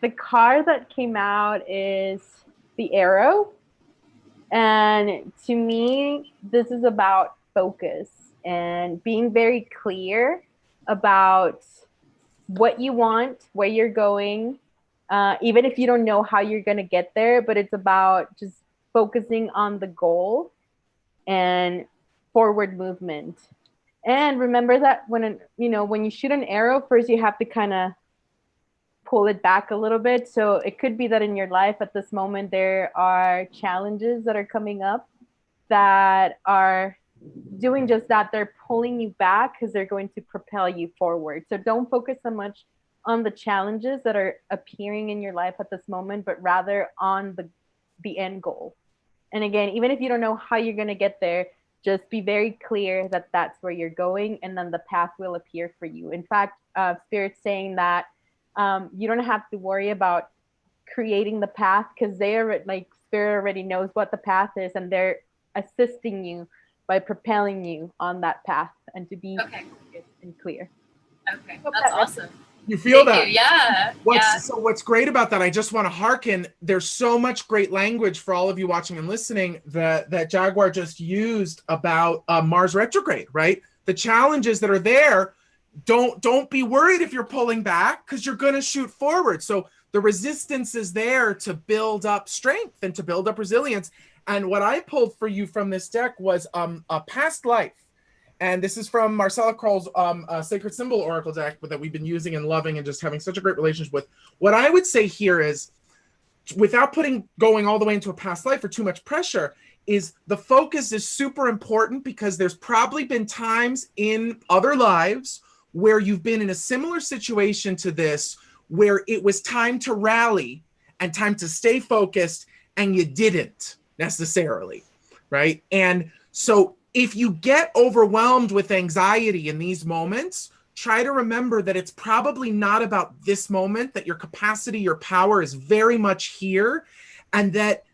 the card that came out is the arrow. And to me, this is about focus and being very clear about what you want, where you're going, even if you don't know how you're going to get there, but it's about just focusing on the goal and forward movement. And remember that when you shoot an arrow, first you have to kind of pull it back a little bit. So it could be that in your life at this moment, there are challenges that are coming up that are doing just that. They're pulling you back because they're going to propel you forward. So don't focus so much on the challenges that are appearing in your life at this moment, but rather on the end goal. And again, even if you don't know how you're going to get there, just be very clear that that's where you're going, and then the path will appear for you. In fact, Spirit's saying that you don't have to worry about creating the path, because they are like, Spirit already knows what the path is, and they're assisting you by propelling you on that path and to be and clear. Okay, that's awesome. You feel Thank that? You. Yeah. So what's great about that, I just want to hearken, there's so much great language for all of you watching and listening that Jaguar just used about Mars retrograde, right? The challenges that are there, don't be worried if you're pulling back, because you're going to shoot forward. So the resistance is there to build up strength and to build up resilience. And what I pulled for you from this deck was a past life. And this is from Marcella Kroll's Sacred Symbol Oracle deck that we've been using and loving and just having such a great relationship with. What I would say here is, without going all the way into a past life or too much pressure, is the focus is super important, because there's probably been times in other lives where you've been in a similar situation to this, where it was time to rally and time to stay focused, and you didn't necessarily, right? And so if you get overwhelmed with anxiety in these moments, try to remember that it's probably not about this moment, that your capacity, your power is very much here, and that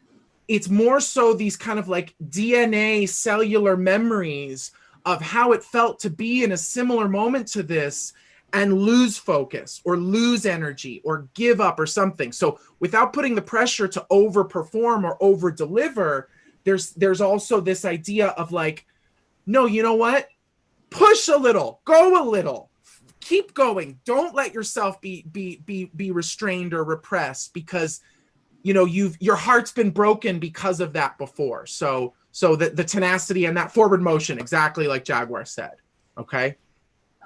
it's more so these kind of like DNA cellular memories of how it felt to be in a similar moment to this and lose focus or lose energy or give up or something. So without putting the pressure to overperform or over deliver, there's also this idea of like, no, you know what? Push a little, go a little, keep going. Don't let yourself be restrained or repressed, because your heart's been broken because of that before. So the tenacity and that forward motion, exactly like Jaguar said. Okay.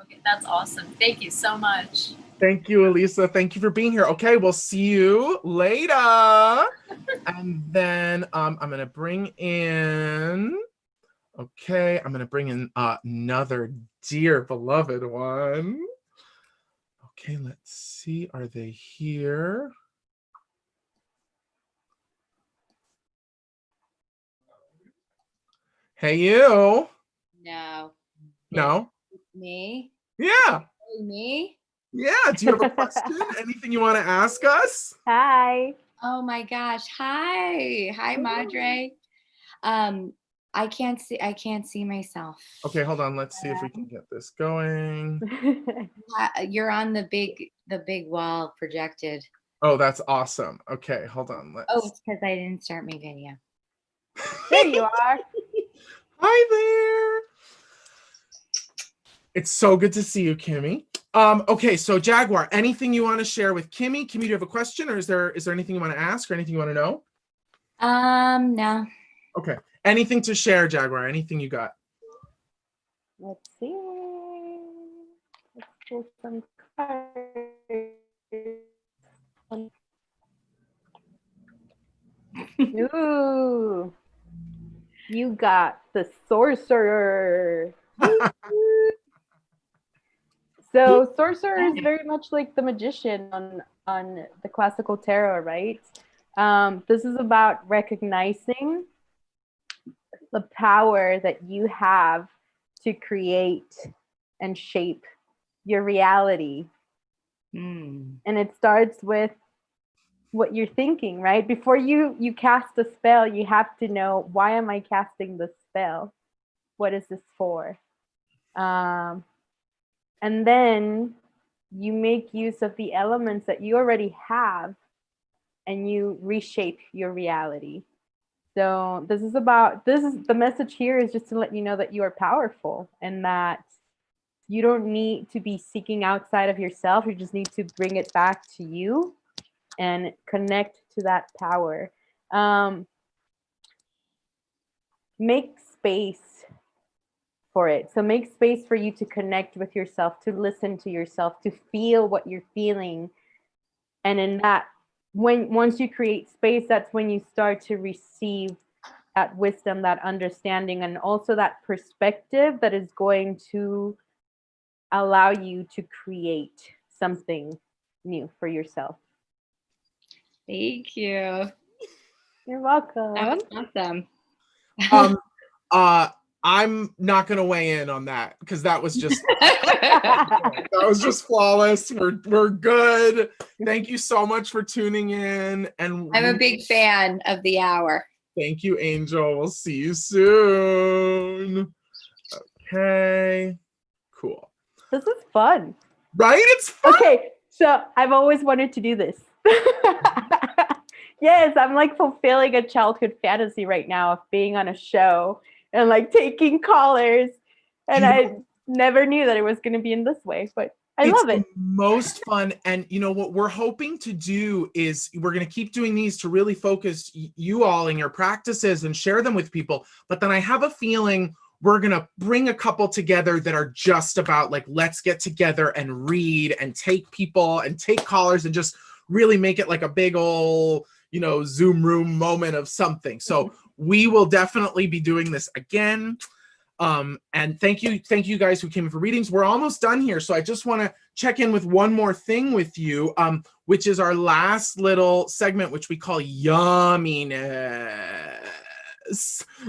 Okay, that's awesome. Thank you so much. Thank you, Elisa. Thank you for being here. Okay, we'll see you later. And then I'm going to bring in, another dear beloved one. Okay, let's see. Are they here? Hey, you. No. Me? Yeah. Me? Yeah. Do you have a question? Anything you want to ask us? Hi. Oh my gosh. Hi, Madre. I can't see myself. Okay, hold on. Let's see if we can get this going. You're on the big wall projected. Oh, that's awesome. Okay, hold on. It's because I didn't start my video. There you are. Hi there. It's so good to see you, Kimmy. Okay, so Jaguar, anything you want to share with Kimmy? Kimmy, do you have a question, or is there anything you want to ask or anything you want to know? No. Okay. Anything to share, Jaguar? Anything you got? Let's see. Let's pull some cards. Ooh. You got the sorcerer. So sorcerer is very much like the magician on the classical tarot, right? This is about recognizing the power that you have to create and shape your reality. Mm. And it starts with what you're thinking, right? Before you cast a spell, you have to know, why am I casting this spell? What is this for? And then you make use of the elements that you already have and you reshape your reality. So this is the message here is just to let you know that you are powerful and that you don't need to be seeking outside of yourself. You just need to bring it back to you and connect to that power. Make space for it. So make space for you to connect with yourself, to listen to yourself, to feel what you're feeling. And in that, once you create space, that's when you start to receive that wisdom, that understanding, and also that perspective that is going to allow you to create something new for yourself. Thank you. You're welcome. That was awesome. I'm not gonna weigh in on that because that was just that was just flawless. We're good. Thank you so much for tuning in, and I'm a big fan of the hour. thank you, Angel. We'll see you soon. Okay, cool. This is fun. Right? It's fun. Okay, so I've always wanted to do this. Yes, I'm like fulfilling a childhood fantasy right now of being on a show and like taking callers. And I never knew that it was going to be in this way, but I love it. It's the most fun. And you know what we're hoping to do is we're going to keep doing these to really focus you all in your practices and share them with people. But then I have a feeling we're going to bring a couple together that are just about like, let's get together and read and take people and take callers and just really make it like a big old, you know, Zoom room moment of something. So we will definitely be doing this again. And thank you guys who came in for readings. We're almost done here. So I just want to check in with one more thing with you, which is our last little segment, which we call Yumminess.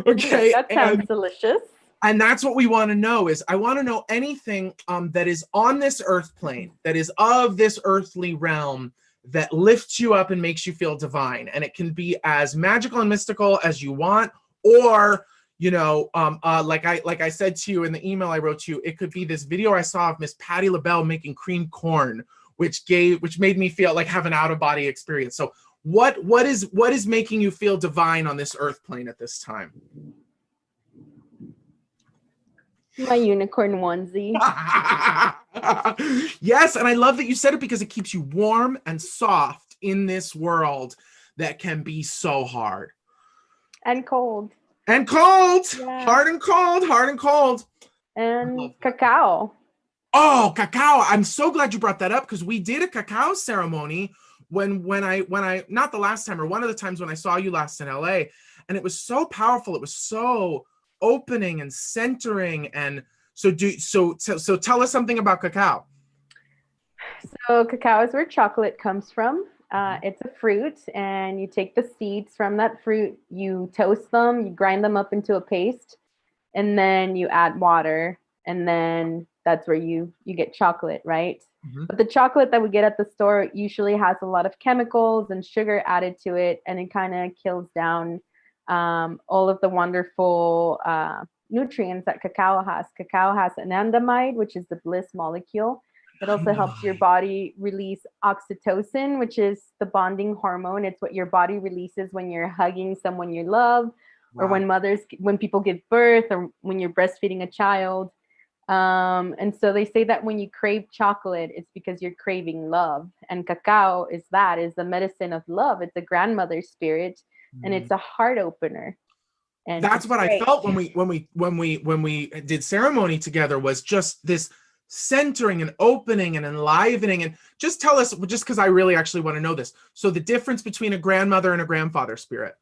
Okay. That sounds delicious. And that's what we want to know is I want to know anything that is on this earth plane, that is of this earthly realm, that lifts you up and makes you feel divine. And it can be as magical and mystical as you want, or you know, like I said to you in the email I wrote to you, it could be this video I saw of Miss Patti LaBelle making cream corn, which made me feel like have an out-of-body experience. So what is making you feel divine on this earth plane at this time? My unicorn onesie. Yes, and I love that you said it because it keeps you warm and soft in this world that can be so hard. And cold. And cold. Yeah. Hard and cold. And cacao. Oh, cacao. I'm so glad you brought that up because we did a cacao ceremony when I not the last time or one of the times when I saw you last in LA, and it was so powerful. It was so opening and centering. And so tell us something about cacao. So cacao is where chocolate comes from. It's a fruit, and you take the seeds from that fruit, you toast them, you grind them up into a paste, and then you add water, and then that's where you get chocolate, right? Mm-hmm. But the chocolate that we get at the store usually has a lot of chemicals and sugar added to it, and it kind of kills down all of the wonderful nutrients that cacao has. Cacao has anandamide, which is the bliss molecule. It also helps your body release oxytocin, which is the bonding hormone. It's what your body releases when you're hugging someone you love, or when people give birth, or when you're breastfeeding a child. And so they say that when you crave chocolate, it's because you're craving love. And cacao is the medicine of love. It's a grandmother spirit, and it's a heart opener. And that's what I felt when we did ceremony together, was just this centering and opening and enlivening. And just tell us, just because I really actually want to know this. So the difference between a grandmother and a grandfather spirit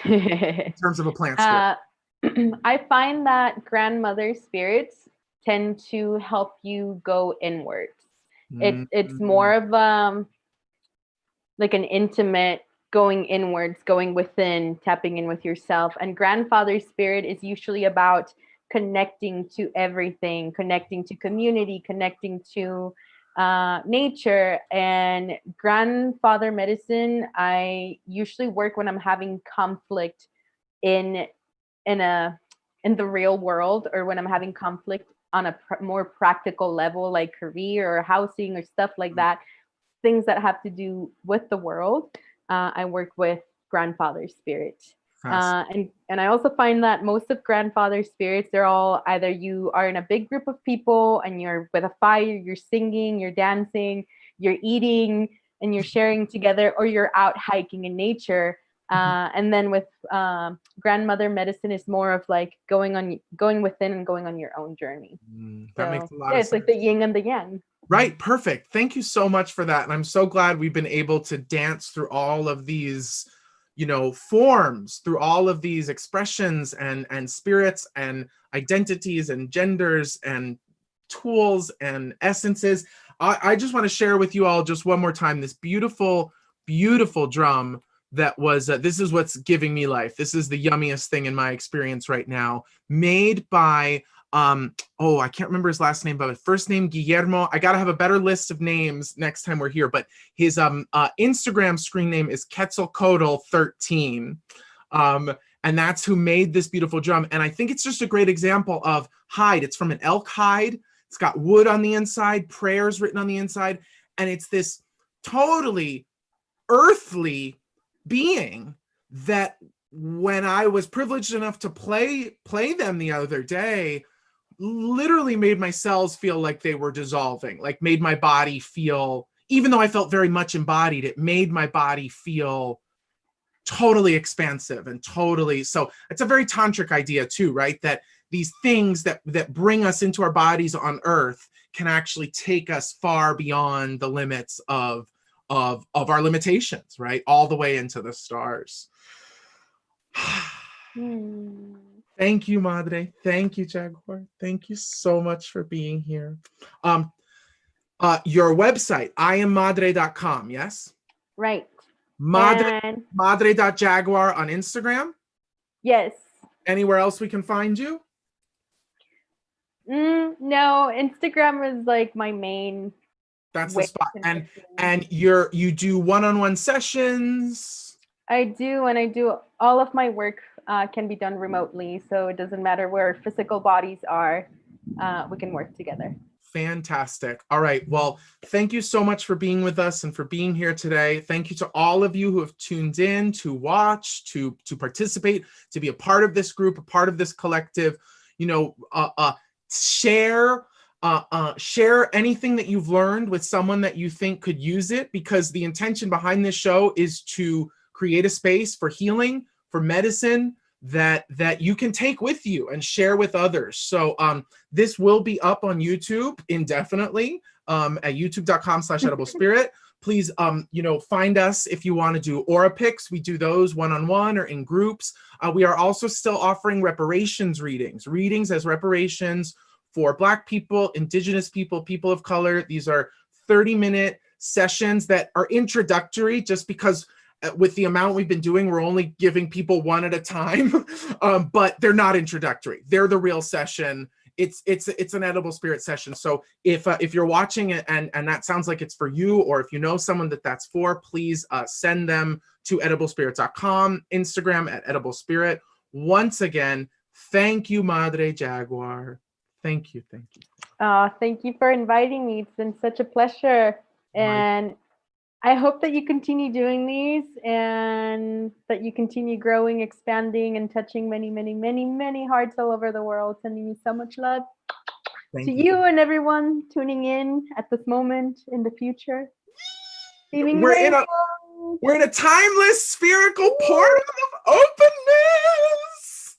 in terms of a plant spirit. I find that grandmother spirits tend to help you go inwards. It's more of like an intimate going inwards, going within, tapping in with yourself. And grandfather spirit is usually about connecting to everything, connecting to community, connecting to nature. And grandfather medicine, I usually work when I'm having conflict in the real world, or when I'm having conflict on a more practical level, like career or housing or stuff like that, things that have to do with the world. I work with grandfather spirit. And I also find that most of grandfather spirits, they're all either you are in a big group of people and you're with a fire, you're singing, you're dancing, you're eating, and you're sharing together, or you're out hiking in nature. And then with grandmother medicine is more of like going within and going on your own journey. That makes a lot of it's sense. like the yin and the yang. Right, perfect. Thank you so much for that. And I'm so glad we've been able to dance through all of these, forms, through all of these expressions and spirits and identities and genders and tools and essences. I just want to share with you all just one more time this beautiful, beautiful drum that was, this is what's giving me life. This is the yummiest thing in my experience right now, made by I can't remember his last name, but his first name, Guillermo. I got to have a better list of names next time we're here, but his Instagram screen name is Quetzalcoatl13. And that's who made this beautiful drum. And I think it's just a great example of hide. It's from an elk hide. It's got wood on the inside, prayers written on the inside. And it's this totally earthly being that when I was privileged enough to play them the other day, literally made my cells feel like they were dissolving, like made my body feel, even though I felt very much embodied, it made my body feel totally expansive and totally, so it's a very tantric idea too, right? That these things that bring us into our bodies on earth can actually take us far beyond the limits of our limitations, right? All the way into the stars. Thank you, Madre. Thank you, Jaguar. Thank you so much for being here. Your website, iammadre.com, yes? Right. Madre.jaguar on Instagram? Yes. Anywhere else we can find you? No, Instagram is like my main. That's the spot. And you do one-on-one sessions? I do, and I do all of my work can be done remotely, so it doesn't matter where physical bodies are. We can work together. Fantastic. All right. Well, thank you so much for being with us and for being here today. Thank you to all of you who have tuned in to watch, to participate, to be a part of this group, a part of this collective. Share anything that you've learned with someone that you think could use it, because the intention behind this show is to create a space for healing, for medicine that you can take with you and share with others. So this will be up on YouTube indefinitely at youtube.com/EdibleSpirit. Please, find us if you want to do AuraPics. We do those one-on-one or in groups. We are also still offering reparations readings as reparations for Black people, Indigenous people, people of color. These are 30-minute sessions that are introductory, just because with the amount we've been doing, we're only giving people one at a time, but they're not introductory. They're the real session. It's an Edible Spirit session. So if you're watching it and that sounds like it's for you, or if you know someone that's for, please send them to EdibleSpirit.com, Instagram at EdibleSpirit. Once again, thank you, Madre Jaguar. Thank you. Thank you for inviting me. It's been such a pleasure. And I hope that you continue doing these and that you continue growing, expanding, and touching many, many, many, many hearts all over the world. Sending you so much love to you and everyone tuning in at this moment in the future. We're in a timeless spherical portal of openness.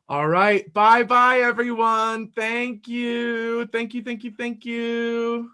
All right. Bye-bye, everyone. Thank you. Thank you.